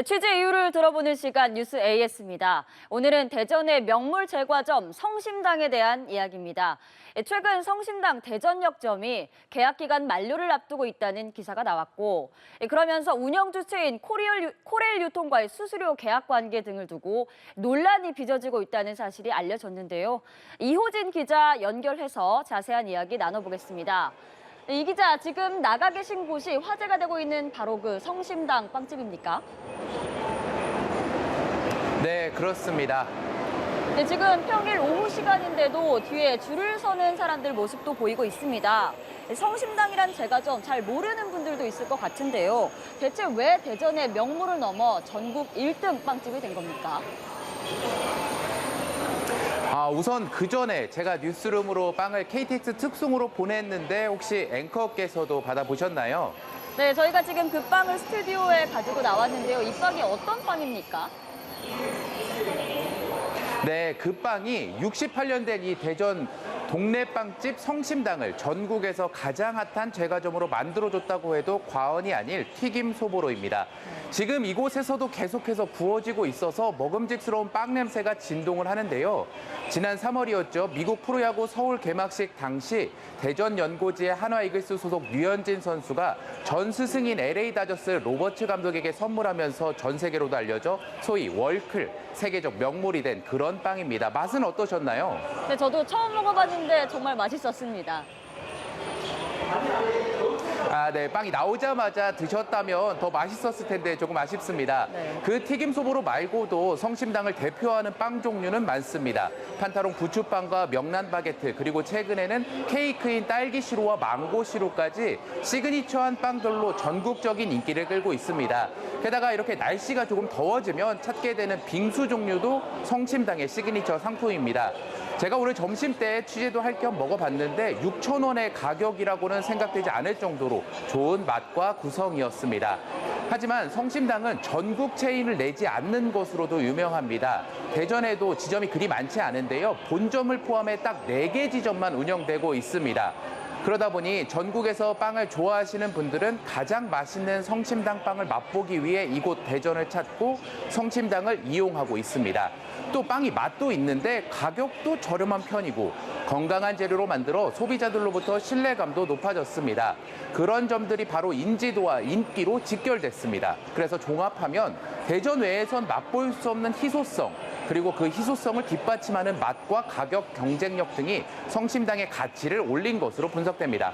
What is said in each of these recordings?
취재 이유를 들어보는 시간 뉴스 AS입니다. 오늘은 대전의 명물 제과점 성심당에 대한 이야기입니다. 최근 성심당 대전역점이 계약 기간 만료를 앞두고 있다는 기사가 나왔고, 그러면서 운영 주체인 코레일 유통과의 수수료 계약 관계 등을 두고 논란이 빚어지고 있다는 사실이 알려졌는데요. 이호진 기자 연결해서 자세한 이야기 나눠보겠습니다. 이 기자, 지금 나가 계신 곳이 화제가 되고 있는 바로 그 성심당 빵집입니까? 네, 그렇습니다. 네, 지금 평일 오후 시간인데도 뒤에 줄을 서는 사람들 모습도 보이고 있습니다. 성심당이란 제과점 잘 모르는 분들도 있을 것 같은데요. 대체 왜 대전의 명물을 넘어 전국 1등 빵집이 된 겁니까? 우선 그 전에 제가 뉴스룸으로 빵을 KTX 특송으로 보냈는데 혹시 앵커께서도 받아보셨나요? 네, 저희가 지금 그 빵을 스튜디오에 가지고 나왔는데요. 이 빵이 어떤 빵입니까? 네, 그 빵이 68년 된 이 대전 동네 빵집 성심당을 전국에서 가장 핫한 제과점으로 만들어줬다고 해도 과언이 아닐 튀김 소보로입니다. 지금 이곳에서도 계속해서 구워지고 있어서 먹음직스러운 빵 냄새가 진동을 하는데요. 지난 3월이었죠. 미국 프로야구 서울 개막식 당시 대전 연고지의 한화 이글스 소속 류현진 선수가 전 스승인 LA 다저스 로버츠 감독에게 선물하면서 전 세계로도 알려져 소위 월클, 세계적 명물이 된 그런 빵입니다. 맛은 어떠셨나요? 네, 저도 처음 먹어봤는데 정말 맛있었습니다. 네, 빵이 나오자마자 드셨다면 더 맛있었을 텐데 조금 아쉽습니다. 네. 그 튀김 소보로 말고도 성심당을 대표하는 빵 종류는 많습니다. 판타롱 부추빵과 명란 바게트, 그리고 최근에는 케이크인 딸기 시루와 망고 시루까지 시그니처한 빵들로 전국적인 인기를 끌고 있습니다. 게다가 이렇게 날씨가 조금 더워지면 찾게 되는 빙수 종류도 성심당의 시그니처 상품입니다. 제가 오늘 점심 때 취재도 할 겸 먹어봤는데 6,000원의 가격이라고는 생각되지 않을 정도로 좋은 맛과 구성이었습니다. 하지만 성심당은 전국 체인을 내지 않는 것으로도 유명합니다. 대전에도 지점이 그리 많지 않은데요. 본점을 포함해 딱 4개 지점만 운영되고 있습니다. 그러다 보니 전국에서 빵을 좋아하시는 분들은 가장 맛있는 성심당 빵을 맛보기 위해 이곳 대전을 찾고 성심당을 이용하고 있습니다. 또 빵이 맛도 있는데 가격도 저렴한 편이고 건강한 재료로 만들어 소비자들로부터 신뢰감도 높아졌습니다. 그런 점들이 바로 인지도와 인기로 직결됐습니다. 그래서 종합하면 대전 외에선 맛볼 수 없는 희소성, 그리고 그 희소성을 뒷받침하는 맛과 가격 경쟁력 등이 성심당의 가치를 올린 것으로 분석됩니다.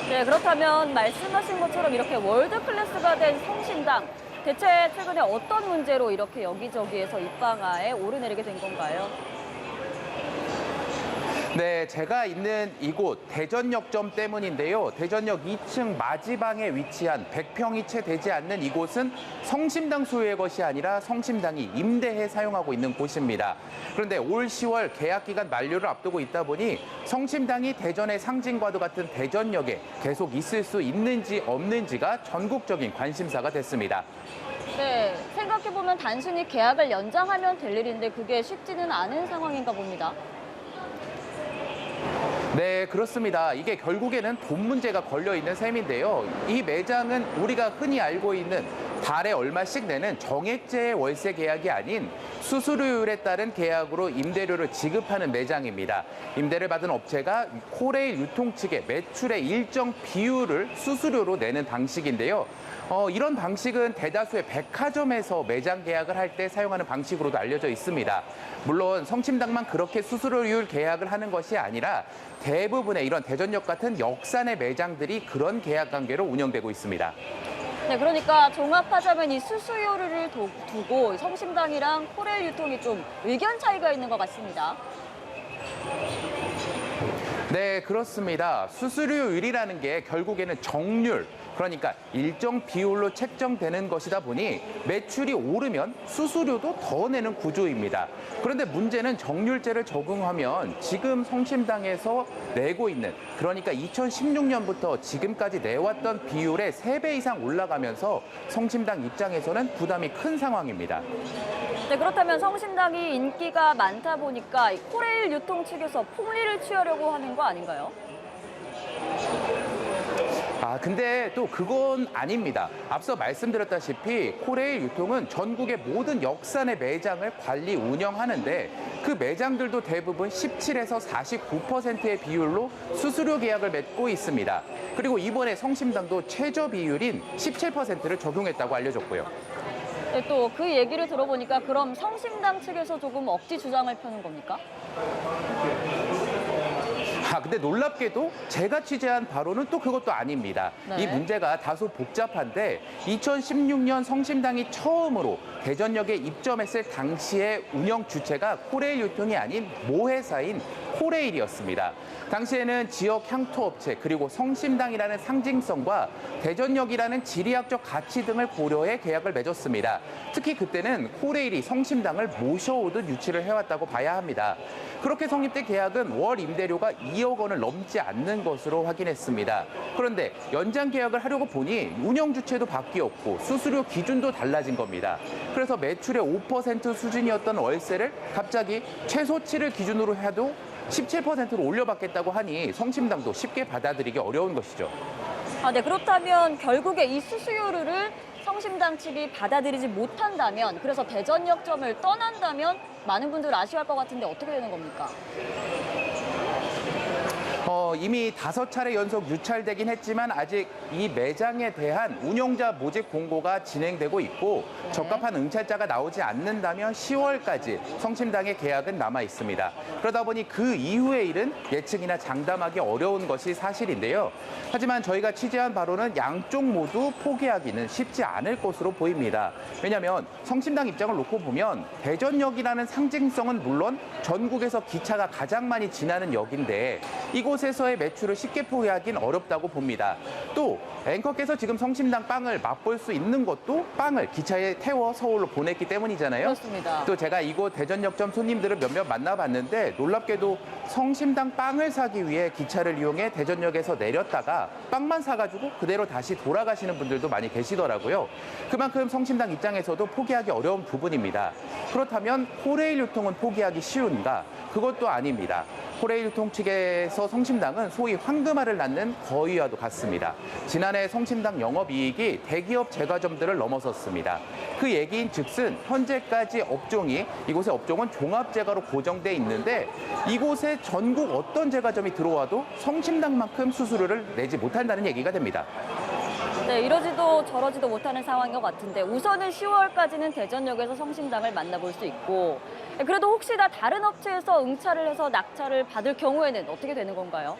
네, 그렇다면 말씀하신 것처럼 이렇게 월드 클래스가 된 성심당, 대체 최근에 어떤 문제로 이렇게 여기저기에서 입방아에 오르내리게 된 건가요? 네, 제가 있는 이곳 대전역점 때문인데요. 대전역 2층 마지방에 위치한 100평이 채 되지 않는 이곳은 성심당 소유의 것이 아니라 성심당이 임대해 사용하고 있는 곳입니다. 그런데 올 10월 계약 기간 만료를 앞두고 있다 보니 성심당이 대전의 상징과도 같은 대전역에 계속 있을 수 있는지 없는지가 전국적인 관심사가 됐습니다. 네, 생각해보면 단순히 계약을 연장하면 될 일인데 그게 쉽지는 않은 상황인가 봅니다. 네, 그렇습니다. 이게 결국에는 돈 문제가 걸려있는 셈인데요. 이 매장은 우리가 흔히 알고 있는 달에 얼마씩 내는 정액제의 월세 계약이 아닌 수수료율에 따른 계약으로 임대료를 지급하는 매장입니다. 임대를 받은 업체가 코레일 유통 측에 매출의 일정 비율을 수수료로 내는 방식인데요. 이런 방식은 대다수의 백화점에서 매장 계약을 할 때 사용하는 방식으로도 알려져 있습니다. 물론 성심당만 그렇게 수수료율 계약을 하는 것이 아니라 대부분의 이런 대전역 같은 역산의 매장들이 그런 계약 관계로 운영되고 있습니다. 네, 그러니까 종합하자면 이 수수료를 두고 성심당이랑 코레일 유통이 좀 의견 차이가 있는 것 같습니다. 네, 그렇습니다. 수수료율이라는 게 결국에는 정률, 그러니까 일정 비율로 책정되는 것이다 보니 매출이 오르면 수수료도 더 내는 구조입니다. 그런데 문제는 정률제를 적용하면 지금 성심당에서 내고 있는, 그러니까 2016년부터 지금까지 내왔던 비율의 3배 이상 올라가면서 성심당 입장에서는 부담이 큰 상황입니다. 네, 그렇다면 성심당이 인기가 많다 보니까 이 코레일 유통 측에서 폭리를 취하려고 하는 거 아닌가요? 근데 또 그건 아닙니다. 앞서 말씀드렸다시피 코레일 유통은 전국의 모든 역산의 매장을 관리 운영하는데 그 매장들도 대부분 17에서 49%의 비율로 수수료 계약을 맺고 있습니다. 그리고 이번에 성심당도 최저 비율인 17%를 적용했다고 알려졌고요. 네, 또 그 얘기를 들어보니까 그럼 성심당 측에서 조금 억지 주장을 펴는 겁니까? 근데 놀랍게도 제가 취재한 바로는 또 그것도 아닙니다. 네. 이 문제가 다소 복잡한데 2016년 성심당이 처음으로 대전역에 입점했을 당시의 운영 주체가 코레일 유통이 아닌 모회사인 코레일이었습니다. 당시에는 지역 향토업체 그리고 성심당이라는 상징성과 대전역이라는 지리학적 가치 등을 고려해 계약을 맺었습니다. 특히 그때는 코레일이 성심당을 모셔오듯 유치를 해왔다고 봐야 합니다. 그렇게 성립된 계약은 월 임대료가 2억 원을 넘지 않는 것으로 확인했습니다. 그런데 연장 계약을 하려고 보니 운영 주체도 바뀌었고 수수료 기준도 달라진 겁니다. 그래서 매출의 5% 수준이었던 월세를 갑자기 최소치를 기준으로 해도 17%로 올려받겠다고 하니 성심당도 쉽게 받아들이기 어려운 것이죠. 네, 그렇다면 결국에 이 수수료를 성심당 측이 받아들이지 못한다면, 그래서 대전역점을 떠난다면 많은 분들 아쉬워할 것 같은데 어떻게 되는 겁니까? 이미 5차례 연속 유찰되긴 했지만 아직 이 매장에 대한 운영자 모집 공고가 진행되고 있고 적합한 응찰자가 나오지 않는다면 10월까지 성심당의 계약은 남아 있습니다. 그러다 보니 그 이후의 일은 예측이나 장담하기 어려운 것이 사실인데요. 하지만 저희가 취재한 바로는 양쪽 모두 포기하기는 쉽지 않을 것으로 보입니다. 왜냐하면 성심당 입장을 놓고 보면 대전역이라는 상징성은 물론 전국에서 기차가 가장 많이 지나는 역인데 이곳에서의 매출을 쉽게 포기하긴 어렵다고 봅니다. 또 앵커께서 지금 성심당 빵을 맛볼 수 있는 것도 빵을 기차에 태워 서울로 보냈기 때문이잖아요. 그렇습니다. 또 제가 이곳 대전역점 손님들을 몇몇 만나봤는데 놀랍게도 성심당 빵을 사기 위해 기차를 이용해 대전역에서 내렸다가 빵만 사가지고 그대로 다시 돌아가시는 분들도 많이 계시더라고요. 그만큼 성심당 입장에서도 포기하기 어려운 부분입니다. 그렇다면 코레일 유통은 포기하기 쉬운가? 그것도 아닙니다. 코레일 유통 측에서 성심당은 소위 황금알을 낳는 거위와도 같습니다. 지난해 성심당 영업이익이 대기업 제과점들을 넘어섰습니다. 그 얘기인 즉슨 현재까지 업종이 이곳의 업종은 종합제과로 고정돼 있는데 이곳에 전국 어떤 제과점이 들어와도 성심당만큼 수수료를 내지 못한다는 얘기가 됩니다. 네, 이러지도 저러지도 못하는 상황인 것 같은데 우선은 10월까지는 대전역에서 성심당을 만나볼 수 있고 그래도 혹시나 다른 업체에서 응찰을 해서 낙찰을 받을 경우에는 어떻게 되는 건가요?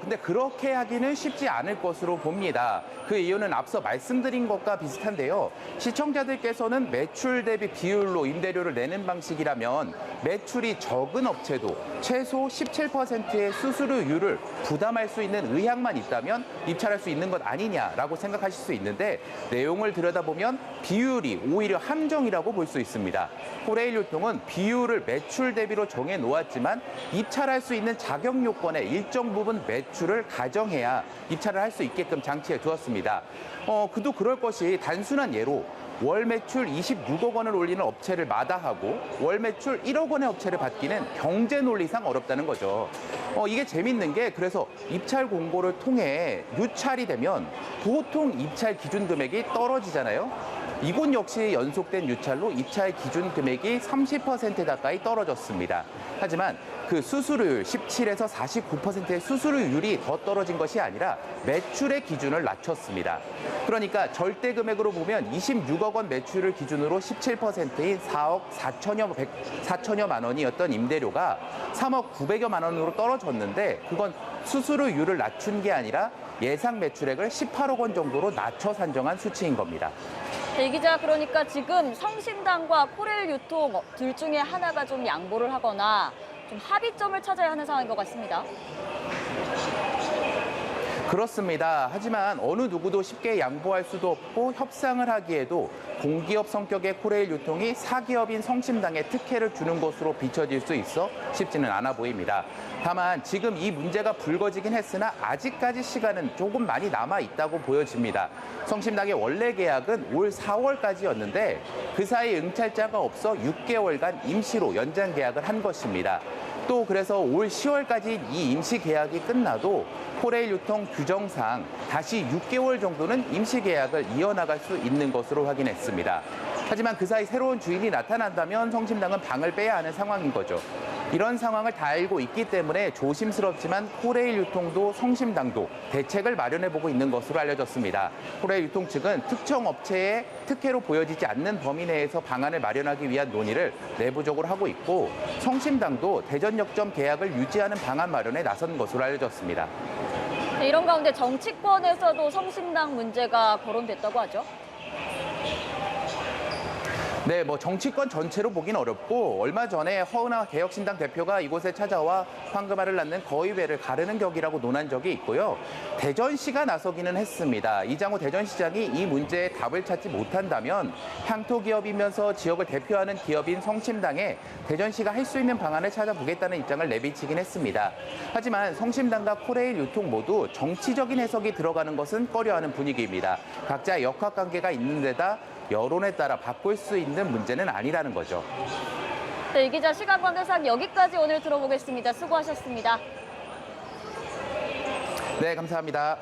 근데 그렇게 하기는 쉽지 않을 것으로 봅니다. 그 이유는 앞서 말씀드린 것과 비슷한데요. 시청자들께서는 매출 대비 비율로 임대료를 내는 방식이라면 매출이 적은 업체도 최소 17%의 수수료율을 부담할 수 있는 의향만 있다면 입찰할 수 있는 것 아니냐라고 생각하실 수 있는데 내용을 들여다보면 비율이 오히려 함정이라고 볼 수 있습니다. 코레일 유통은 비율을 매출 대비로 정해 놓았지만 입찰할 수 있는 자격 요건의 일정 부분 매출을 가정해야 입찰을 할 수 있게끔 장치해 두었습니다. 그도 그럴 것이 단순한 예로 월 매출 26억 원을 올리는 업체를 마다하고 월 매출 1억 원의 업체를 받기는 경제 논리상 어렵다는 거죠. 이게 재밌는 게 그래서 입찰 공고를 통해 유찰이 되면 보통 입찰 기준 금액이 떨어지잖아요. 이곳 역시 연속된 유찰로 입찰 기준 금액이 30% 가까이 떨어졌습니다. 하지만 그 수수료율 17에서 49%의 수수료율이 더 떨어진 것이 아니라 매출의 기준을 낮췄습니다. 그러니까 절대 금액으로 보면 26억 원 매출을 기준으로 17%인 4억 4천여만 원이었던 임대료가 3억 900여만 원으로 떨어졌는데 그건 수수료율을 낮춘 게 아니라 예상 매출액을 18억 원 정도로 낮춰 산정한 수치인 겁니다. 이 기자, 그러니까 지금 성심당과 코레일 유통 둘 중에 하나가 좀 양보를 하거나 좀 합의점을 찾아야 하는 상황인 것 같습니다. 그렇습니다. 하지만 어느 누구도 쉽게 양보할 수도 없고 협상을 하기에도 공기업 성격의 코레일 유통이 사기업인 성심당에 특혜를 주는 것으로 비춰질 수 있어 쉽지는 않아 보입니다. 다만 지금 이 문제가 불거지긴 했으나 아직까지 시간은 조금 많이 남아 있다고 보여집니다. 성심당의 원래 계약은 올 4월까지였는데 그 사이 응찰자가 없어 6개월간 임시로 연장 계약을 한 것입니다. 또 그래서 올 10월까지 이 임시 계약이 끝나도 코레일 유통 규정상 다시 6개월 정도는 임시 계약을 이어나갈 수 있는 것으로 확인했습니다. 하지만 그 사이 새로운 주인이 나타난다면 성심당은 방을 빼야 하는 상황인 거죠. 이런 상황을 다 알고 있기 때문에 조심스럽지만 코레일 유통도 성심당도 대책을 마련해보고 있는 것으로 알려졌습니다. 코레일 유통 측은 특정 업체의 특혜로 보여지지 않는 범위 내에서 방안을 마련하기 위한 논의를 내부적으로 하고 있고 성심당도 대전역점 계약을 유지하는 방안 마련에 나선 것으로 알려졌습니다. 네, 이런 가운데 정치권에서도 성심당 문제가 거론됐다고 하죠. 네, 정치권 전체로 보긴 어렵고 얼마 전에 허은하 개혁신당 대표가 이곳에 찾아와 황금알을 낳는 거의회를 가르는 격이라고 논한 적이 있고요. 대전시가 나서기는 했습니다. 이장호 대전시장이 이 문제에 답을 찾지 못한다면 향토기업이면서 지역을 대표하는 기업인 성심당에 대전시가 할 수 있는 방안을 찾아보겠다는 입장을 내비치긴 했습니다. 하지만 성심당과 코레일 유통 모두 정치적인 해석이 들어가는 것은 꺼려하는 분위기입니다. 각자 역학관계가 있는 데다 여론에 따라 바꿀 수 있는 문제는 아니라는 거죠. 네, 이 기자 시간 관계상 여기까지 오늘 들어보겠습니다. 수고하셨습니다. 네, 감사합니다.